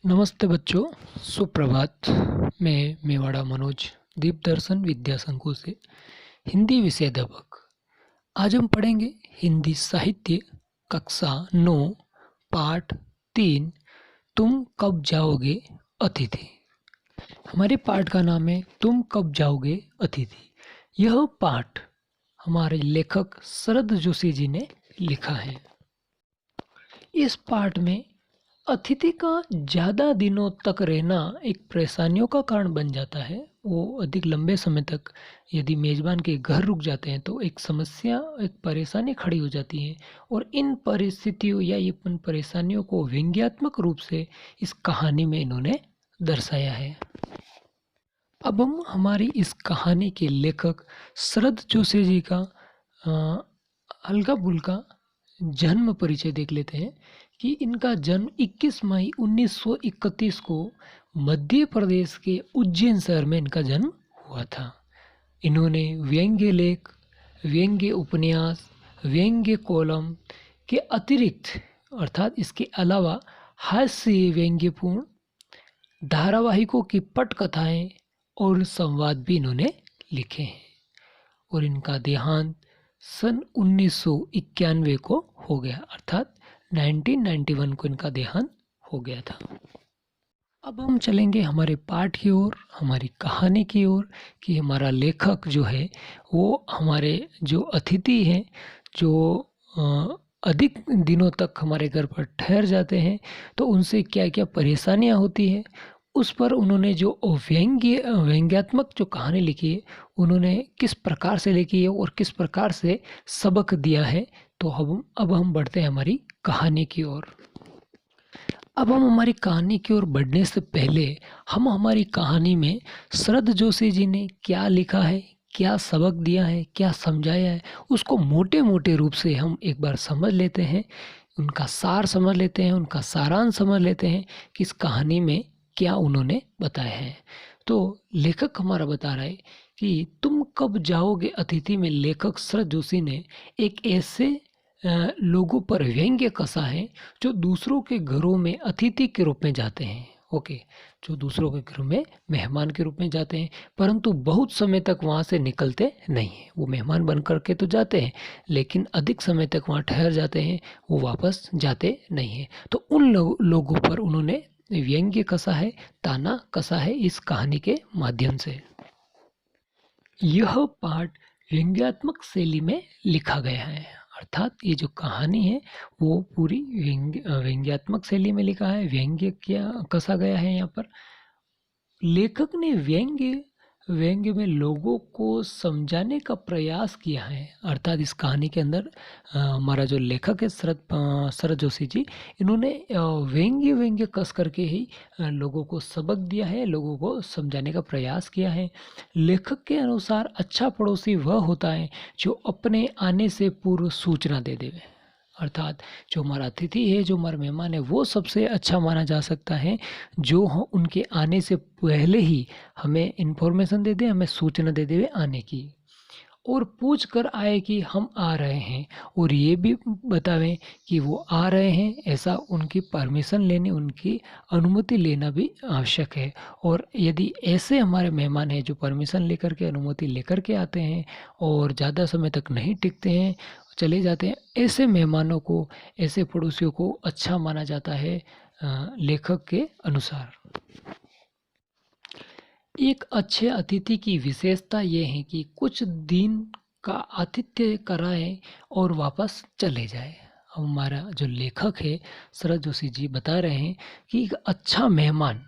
नमस्ते बच्चों, सुप्रभात। मैं मेवाड़ा मनोज दीप दर्शन विद्या संकुल से हिंदी विषय अध्यापक। आज हम पढ़ेंगे हिंदी साहित्य कक्षा 9 पाठ 3 तुम कब जाओगे अतिथि। हमारे पाठ का नाम है तुम कब जाओगे अतिथि। यह पाठ हमारे लेखक शरद जोशी जी ने लिखा है। इस पाठ में अतिथि का ज़्यादा दिनों तक रहना एक परेशानियों का कारण बन जाता है। वो अधिक लंबे समय तक यदि मेज़बान के घर रुक जाते हैं तो एक समस्या, एक परेशानी खड़ी हो जाती है। और इन परिस्थितियों या इन परेशानियों को व्यंग्यात्मक रूप से इस कहानी में इन्होंने दर्शाया है। अब हम हमारी इस कहानी के लेखक शरद जोशी जी का हल्का फुल्का जन्म परिचय देख लेते हैं कि इनका जन्म 21 मई 1931 को मध्य प्रदेश के उज्जैन शहर में इनका जन्म हुआ था। इन्होंने व्यंग्य लेख, व्यंग्य उपन्यास, व्यंग्य कॉलम के अतिरिक्त अर्थात इसके अलावा हास्य व्यंग्यपूर्ण धारावाहिकों की पटकथाएं और संवाद भी इन्होंने लिखे हैं। और इनका देहांत सन 1991 को हो गया, अर्थात 1991 को इनका देहांत हो गया था। अब हम चलेंगे हमारे पाठ की ओर, हमारी कहानी की ओर कि हमारा लेखक जो है वो हमारे जो अतिथि हैं, जो अधिक दिनों तक हमारे घर पर ठहर जाते हैं, तो उनसे क्या क्या परेशानियां होती हैं, उस पर उन्होंने जो व्यंग्यात्मक जो कहानी लिखी है उन्होंने किस प्रकार से लिखी है और किस प्रकार से सबक दिया है। तो अब हम बढ़ते हैं हमारी कहानी की ओर। अब हम हमारी कहानी की ओर बढ़ने से पहले हम हमारी कहानी में शरद जोशी जी ने क्या लिखा है, क्या सबक दिया है, क्या समझाया है, उसको मोटे मोटे रूप से हम एक बार समझ लेते हैं, उनका सार समझ लेते हैं, उनका सारांश समझ लेते हैं कि इस कहानी में क्या उन्होंने बताया है। तो लेखक हमारा बता रहा है कि तुम कब जाओगे अतिथि में लेखक शरद जोशी ने एक ऐसे लोगों पर व्यंग्य कसा है जो दूसरों के घरों में अतिथि के रूप में जाते हैं। ओके, जो दूसरों के घरों में मेहमान के रूप में जाते हैं, परंतु बहुत समय तक वहाँ से निकलते नहीं हैं। वो मेहमान बन करके तो जाते हैं लेकिन अधिक समय तक वहाँ ठहर जाते हैं, वो वापस जाते नहीं हैं। तो उन लोगों पर उन्होंने व्यंग्य कसा है, ताना कसा है इस कहानी के माध्यम से। यह पाठ व्यंग्यात्मक शैली में लिखा गया है, अर्थात ये जो कहानी है वो पूरी व्यंग्यात्मक शैली में लिखा है, व्यंग्य क्या कसा गया है। यहाँ पर लेखक ने व्यंग्य में लोगों को समझाने का प्रयास किया है, अर्थात इस कहानी के अंदर हमारा जो लेखक है शरद जोशी जी, इन्होंने व्यंग्य कस करके ही लोगों को सबक दिया है, लोगों को समझाने का प्रयास किया है। लेखक के अनुसार अच्छा पड़ोसी वह होता है जो अपने आने से पूर्व सूचना दे देवे, अर्थात जो हमारा अतिथि है, जो हमारा मेहमान है, वो सबसे अच्छा माना जा सकता है जो उनके आने से पहले ही हमें इन्फॉर्मेशन दे दे, हमें सूचना दे दे आने की, और पूछ कर आए कि हम आ रहे हैं, और ये भी बतावें कि वो आ रहे हैं, ऐसा उनकी परमिशन लेनी, उनकी अनुमति लेना भी आवश्यक है। और यदि ऐसे हमारे मेहमान हैं जो परमिशन लेकर के, अनुमति लेकर के आते हैं और ज़्यादा समय तक नहीं टिकते हैं, चले जाते हैं, ऐसे मेहमानों को, ऐसे पड़ोसियों को अच्छा माना जाता है लेखक के अनुसार। एक अच्छे अतिथि की विशेषता ये है कि कुछ दिन का आतिथ्य कराए और वापस चले जाए। हमारा जो लेखक है शरद जोशी जी बता रहे हैं कि एक अच्छा मेहमान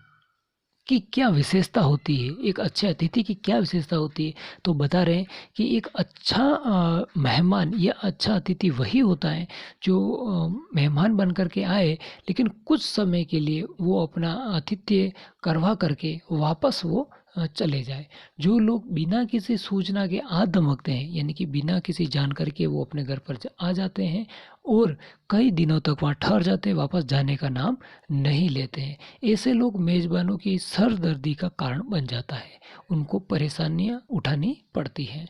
की क्या विशेषता होती है, एक अच्छे अतिथि की क्या विशेषता होती है। तो बता रहे हैं कि एक अच्छा मेहमान या अच्छा अतिथि वही होता है जो मेहमान बन करके आए लेकिन कुछ समय के लिए वो अपना आतिथ्य करवा करके वापस वो चले जाए। जो लोग बिना किसी सूचना के आ धमकते हैं, यानी कि बिना किसी जानकारी के वो अपने घर पर आ जाते हैं और कई दिनों तक वहाँ ठहर जाते हैं, वापस जाने का नाम नहीं लेते हैं, ऐसे लोग मेज़बानों की सरदर्दी का कारण बन जाता है, उनको परेशानियाँ उठानी पड़ती हैं।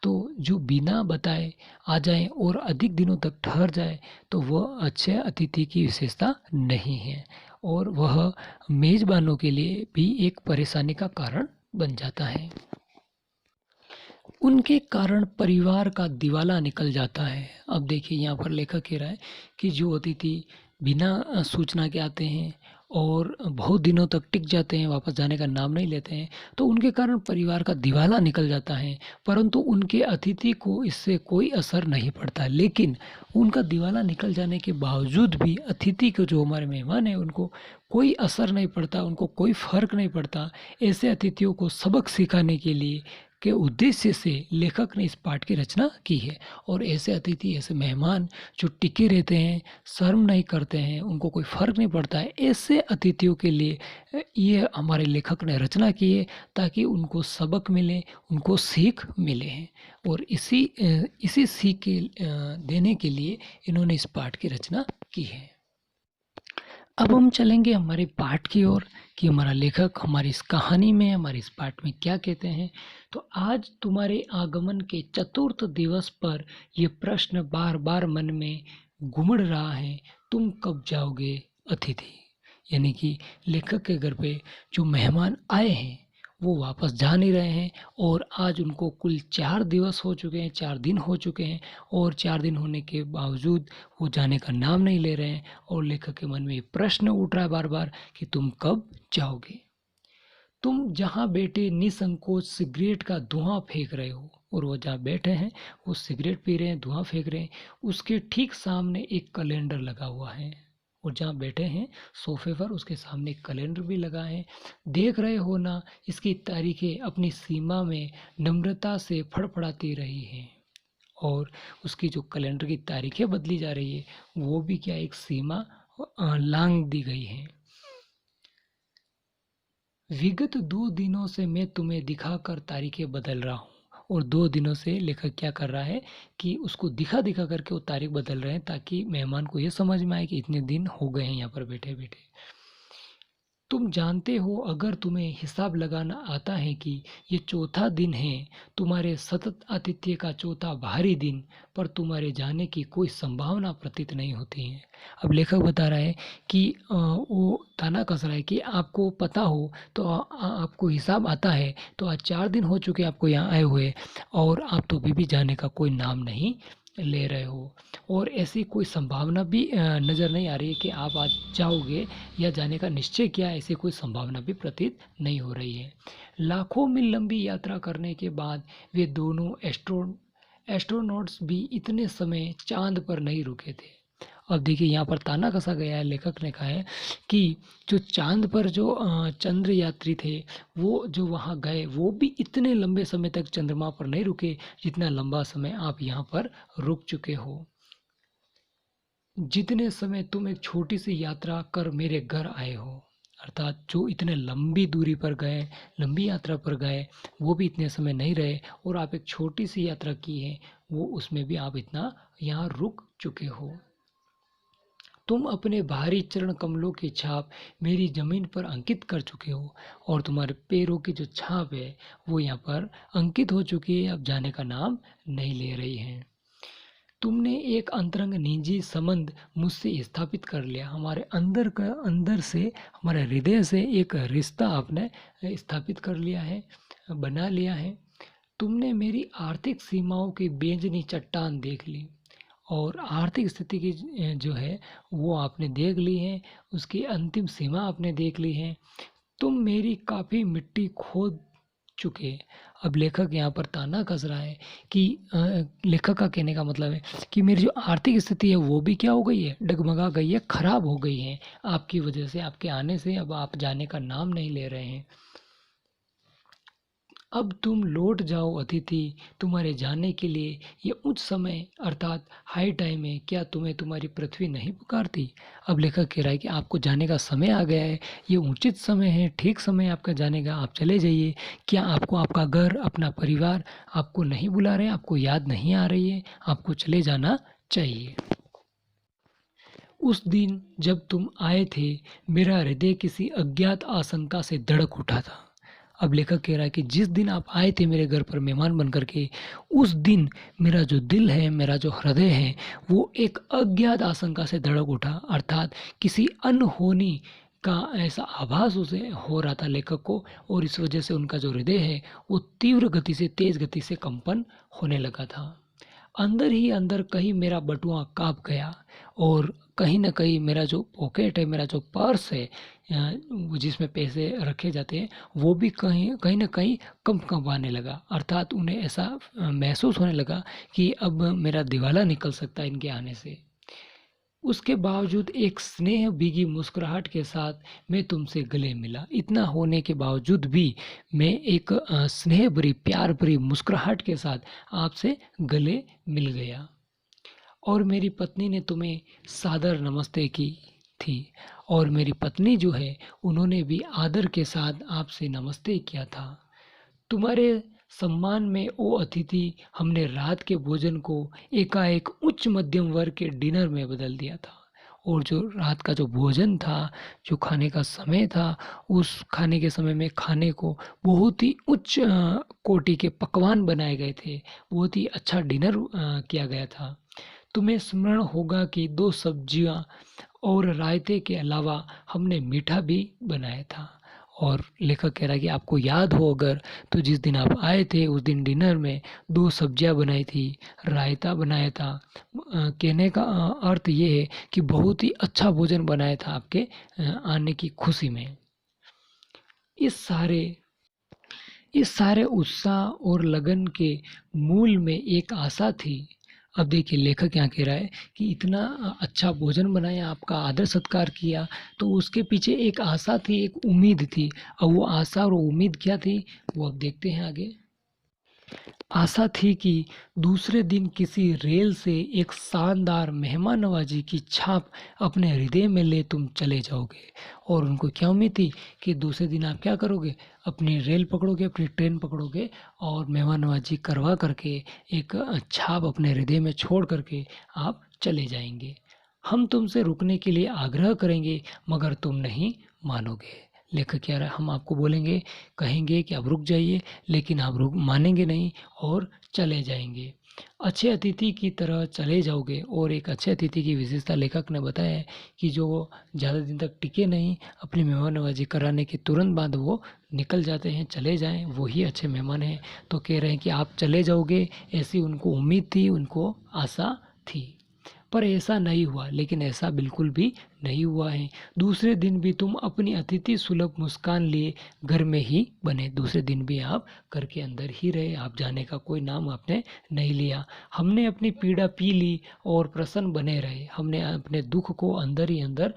तो जो बिना बताए आ जाए और अधिक दिनों तक ठहर जाए तो वह अच्छे अतिथि की विशेषता नहीं है। और वह मेज़बानों के लिए भी एक परेशानी का कारण बन जाता है। उनके कारण परिवार का दिवाला निकल जाता है। अब देखिए यहाँ पर लेखक कह रहा है कि जो अतिथि बिना सूचना के आते हैं और बहुत दिनों तक टिक जाते हैं, वापस जाने का नाम नहीं लेते हैं, तो उनके कारण परिवार का दिवाला निकल जाता है। परंतु उनके अतिथि को इससे कोई असर नहीं पड़ता। लेकिन उनका दिवाला निकल जाने के बावजूद भी अतिथि को, जो हमारे मेहमान हैं, उनको कोई असर नहीं पड़ता, उनको कोई फ़र्क नहीं पड़ता। ऐसे अतिथियों को सबक सिखाने के लिए के उद्देश्य से लेखक ने इस पाठ की रचना की है। और ऐसे अतिथि, ऐसे मेहमान जो टिके रहते हैं, शर्म नहीं करते हैं, उनको कोई फ़र्क नहीं पड़ता है, ऐसे अतिथियों के लिए ये हमारे लेखक ने रचना की है, ताकि उनको सबक मिले, उनको सीख मिले हैं। और इसी सीख के देने के लिए इन्होंने इस पाठ की रचना की है। अब हम चलेंगे हमारे पाठ की ओर कि हमारा लेखक हमारी इस कहानी में, हमारे इस पाठ में क्या कहते हैं। तो आज तुम्हारे आगमन के चतुर्थ दिवस पर यह प्रश्न बार बार मन में घुमड़ रहा है, तुम कब जाओगे अतिथि। यानी कि लेखक के घर पे जो मेहमान आए हैं वो वापस जा नहीं रहे हैं, और आज उनको कुल 4 दिवस हो चुके हैं, 4 दिन हो चुके हैं, और 4 दिन होने के बावजूद वो जाने का नाम नहीं ले रहे हैं। और लेखक के मन में ये प्रश्न उठ रहा है बार बार कि तुम कब जाओगे। तुम जहाँ बैठे निसंकोच सिगरेट का धुआं फेंक रहे हो, और वो जहाँ बैठे हैं वो सिगरेट पी रहे हैं, धुआं फेंक रहे हैं। उसके ठीक सामने एक कैलेंडर लगा हुआ है, और जहाँ बैठे हैं सोफे पर उसके सामने एक कैलेंडर भी लगा है। देख रहे हो ना, इसकी तारीखें अपनी सीमा में नम्रता से फड़फड़ाती रही हैं। और उसकी जो कैलेंडर की तारीखें बदली जा रही है, वो भी क्या एक सीमा लांघ दी गई है। विगत 2 दिनों से मैं तुम्हें दिखाकर तारीखें बदल रहा हूँ। और 2 दिनों से लेखक क्या कर रहा है कि उसको दिखा दिखा करके वो तारीख बदल रहे हैं, ताकि मेहमान को ये समझ में आए कि इतने दिन हो गए हैं यहाँ पर बैठे बैठे। तुम जानते हो, अगर तुम्हें हिसाब लगाना आता है कि ये चौथा दिन है, तुम्हारे सतत आतिथ्य का चौथा भारी दिन, पर तुम्हारे जाने की कोई संभावना प्रतीत नहीं होती है। अब लेखक बता रहा है कि वो ताना कस रहा है कि आपको पता हो तो आपको हिसाब आता है, तो आज 4 दिन हो चुके आपको यहाँ आए हुए, और आप तो अभी भी जाने का कोई नाम नहीं ले रहे हो, और ऐसी कोई संभावना भी नज़र नहीं आ रही है कि आप आज जाओगे, या जाने का निश्चय किया, ऐसी कोई संभावना भी प्रतीत नहीं हो रही है। लाखों मील लंबी यात्रा करने के बाद वे दोनों एस्ट्रोनॉट्स भी इतने समय चांद पर नहीं रुके थे। अब देखिए यहाँ पर ताना कसा गया है, लेखक ने कहा है कि जो चांद पर जो चंद्र यात्री थे, वो जो वहाँ गए, वो भी इतने लंबे समय तक चंद्रमा पर नहीं रुके जितना लंबा समय आप यहाँ पर रुक चुके हो। जितने समय तुम एक छोटी सी यात्रा कर मेरे घर आए हो, अर्थात जो इतने लंबी दूरी पर गए, लंबी यात्रा पर गए, वो भी इतने समय नहीं रहे, और आप एक छोटी सी यात्रा की है, वो उसमें भी आप इतना यहाँ रुक चुके हो। तुम अपने भारी चरण कमलों की छाप मेरी जमीन पर अंकित कर चुके हो, और तुम्हारे पैरों की जो छाप है वो यहाँ पर अंकित हो चुकी है, अब जाने का नाम नहीं ले रही है। तुमने एक अंतरंग निजी संबंध मुझसे स्थापित कर लिया, हमारे अंदर से, हमारे हृदय से एक रिश्ता आपने स्थापित कर लिया है, बना लिया है। तुमने मेरी आर्थिक सीमाओं की बेंजनी चट्टान देख ली, और आर्थिक स्थिति की जो है वो आपने देख ली है, उसकी अंतिम सीमा आपने देख ली है। तुम मेरी काफ़ी मिट्टी खोद चुके। अब लेखक यहाँ पर ताना कस रहा है कि लेखक का कहने का मतलब है कि मेरी जो आर्थिक स्थिति है वो भी क्या हो गई है, डगमगा गई है, खराब हो गई है आपकी वजह से, आपके आने से। अब आप जाने का नाम नहीं ले रहे हैं। अब तुम लौट जाओ अतिथि, तुम्हारे जाने के लिए ये उच्च समय अर्थात हाई टाइम है, क्या तुम्हें तुम्हारी पृथ्वी नहीं पुकारती। अब लेखक कह रहा है कि आपको जाने का समय आ गया है, ये उचित समय है, ठीक समय आपका जाने का, आप चले जाइए। क्या आपको आपका घर, अपना परिवार आपको नहीं बुला रहे, आपको याद नहीं आ रही है, आपको चले जाना चाहिए। उस दिन जब तुम आए थे, मेरा हृदय किसी अज्ञात आशंका से धड़क उठा था। अब लेखक कह रहा है कि जिस दिन आप आए थे मेरे घर पर मेहमान बन करके, उस दिन मेरा जो दिल है, मेरा जो हृदय है, वो एक अज्ञात आशंका से धड़क उठा, अर्थात किसी अनहोनी का ऐसा आभास उसे हो रहा था लेखक को, और इस वजह से उनका जो हृदय है वो तीव्र गति से, तेज गति से कंपन होने लगा था। अंदर ही अंदर कहीं मेरा बटुआ काँप गया, और कहीं न कहीं मेरा जो पॉकेट है, मेरा जो पर्स है जिसमें पैसे रखे जाते हैं, वो भी कहीं कहीं न कहीं कँप-कँपाने लगा। अर्थात उन्हें ऐसा महसूस होने लगा कि अब मेरा दिवाला निकल सकता है इनके आने से। उसके बावजूद एक स्नेह भीगी मुस्कुराहट के साथ मैं तुमसे गले मिला। इतना होने के बावजूद भी मैं एक स्नेह भरी, प्यार भरी मुस्कुराहट के साथ आपसे गले मिल गया। और मेरी पत्नी ने तुम्हें सादर नमस्ते की थी, और मेरी पत्नी जो है उन्होंने भी आदर के साथ आपसे नमस्ते किया था। तुम्हारे सम्मान में ओ अतिथि, हमने रात के भोजन को एकाएक उच्च मध्यम वर्ग के डिनर में बदल दिया था। और जो रात का जो भोजन था, जो खाने का समय था, उस खाने के समय में खाने को बहुत ही उच्च कोटि के पकवान बनाए गए थे। बहुत ही अच्छा डिनर किया गया था। तुम्हें स्मरण होगा कि 2 सब्जियां और रायते के अलावा हमने मीठा भी बनाया था। और लेखक कह रहा है कि आपको याद हो अगर, तो जिस दिन आप आए थे उस दिन डिनर में 2 सब्जियां बनाई थी, रायता बनाया था। कहने का अर्थ ये है कि बहुत ही अच्छा भोजन बनाया था आपके आने की खुशी में। इस सारे उत्साह और लगन के मूल में एक आशा थी। अब देखिए लेखक यहाँ कह रहा है कि इतना अच्छा भोजन बनाया, आपका आदर सत्कार किया, तो उसके पीछे एक आशा थी, एक उम्मीद थी। अब वो आशा और उम्मीद क्या थी, वो अब देखते हैं आगे। आशा थी कि दूसरे दिन किसी रेल से एक शानदार मेहमान नवाजी की छाप अपने हृदय में ले तुम चले जाओगे। और उनको क्या उम्मीद थी कि दूसरे दिन आप क्या करोगे, अपनी रेल पकड़ोगे, अपनी ट्रेन पकड़ोगे, और मेहमान नवाजी करवा करके एक छाप अपने हृदय में छोड़ करके आप चले जाएंगे। हम तुमसे रुकने के लिए आग्रह करेंगे मगर तुम नहीं मानोगे। लेखक क्या रहा है, हम आपको बोलेंगे, कहेंगे कि आप रुक जाइए, लेकिन आप रुक मानेंगे नहीं और चले जाएंगे। अच्छे अतिथि की तरह चले जाओगे। और एक अच्छे अतिथि की विशेषता लेखक ने बताया है कि जो वो ज़्यादा दिन तक टिके नहीं, अपनी मेहमान नवाजी कराने के तुरंत बाद वो निकल जाते हैं, चले जाएं, वही अच्छे मेहमान हैं। तो कह रहे हैं कि आप चले जाओगे, ऐसी उनको उम्मीद थी, उनको आशा थी। पर ऐसा नहीं हुआ, लेकिन ऐसा बिल्कुल भी नहीं हुआ है। दूसरे दिन भी तुम अपनी अतिथि सुलभ मुस्कान लिए घर में ही बने। दूसरे दिन भी आप घर के अंदर ही रहे, आप जाने का कोई नाम आपने नहीं लिया। हमने अपनी पीड़ा पी ली और प्रसन्न बने रहे। हमने अपने दुख को अंदर ही अंदर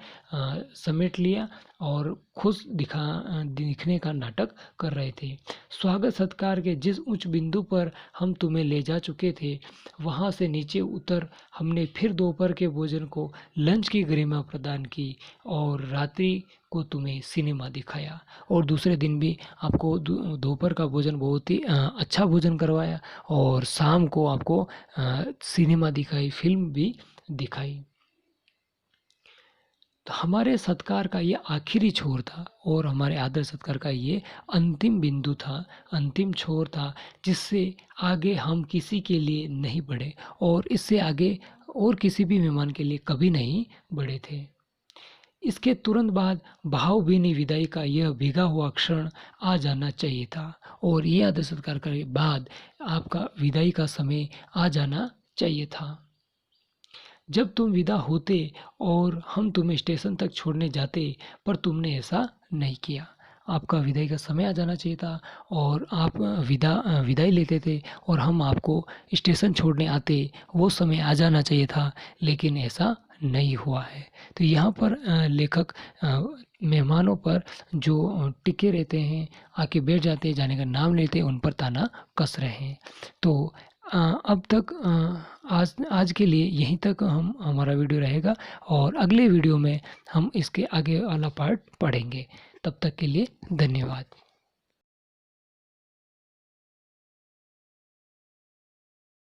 समेट लिया और खुश दिखने का नाटक कर रहे थे। स्वागत सत्कार के जिस उच्च बिंदु पर हम तुम्हें ले जा चुके थे, वहाँ से नीचे उतर हमने फिर दोपहर के भोजन को लंच की गरिमा प्रदान की, और रात्रि को तुम्हें सिनेमा दिखाया। और दूसरे दिन भी आपको दोपहर का भोजन बहुत ही अच्छा भोजन करवाया, और शाम को आपको सिनेमा दिखाई, फिल्म भी दिखाई। तो हमारे सत्कार का ये आखिरी छोर था, और हमारे आदर सत्कार का ये अंतिम बिंदु था, अंतिम छोर था, जिससे आगे हम किसी के लिए नहीं बढ़े, और इससे आगे और किसी भी मेहमान के लिए कभी नहीं बढ़े थे। इसके तुरंत बाद भावभीनी विदाई का यह भीगा हुआ क्षण आ जाना चाहिए था, और ये आदर सत्कार के बाद आपका विदाई का समय आ जाना चाहिए था। जब तुम विदा होते और हम तुम्हें स्टेशन तक छोड़ने जाते, पर तुमने ऐसा नहीं किया। आपका विदाई का समय आ जाना चाहिए था, और आप विदाई लेते थे, और हम आपको स्टेशन छोड़ने आते, वो समय आ जाना चाहिए था, लेकिन ऐसा नहीं हुआ है। तो यहाँ पर लेखक मेहमानों पर जो टिके रहते हैं, आके बैठ जाते हैं, जाने का नाम लेते हैं, उन पर ताना कस रहे हैं। तो अब तक आज के लिए यहीं तक हमारा वीडियो रहेगा, और अगले वीडियो में हम इसके आगे वाला पार्ट पढ़ेंगे। तब तक के लिए धन्यवाद।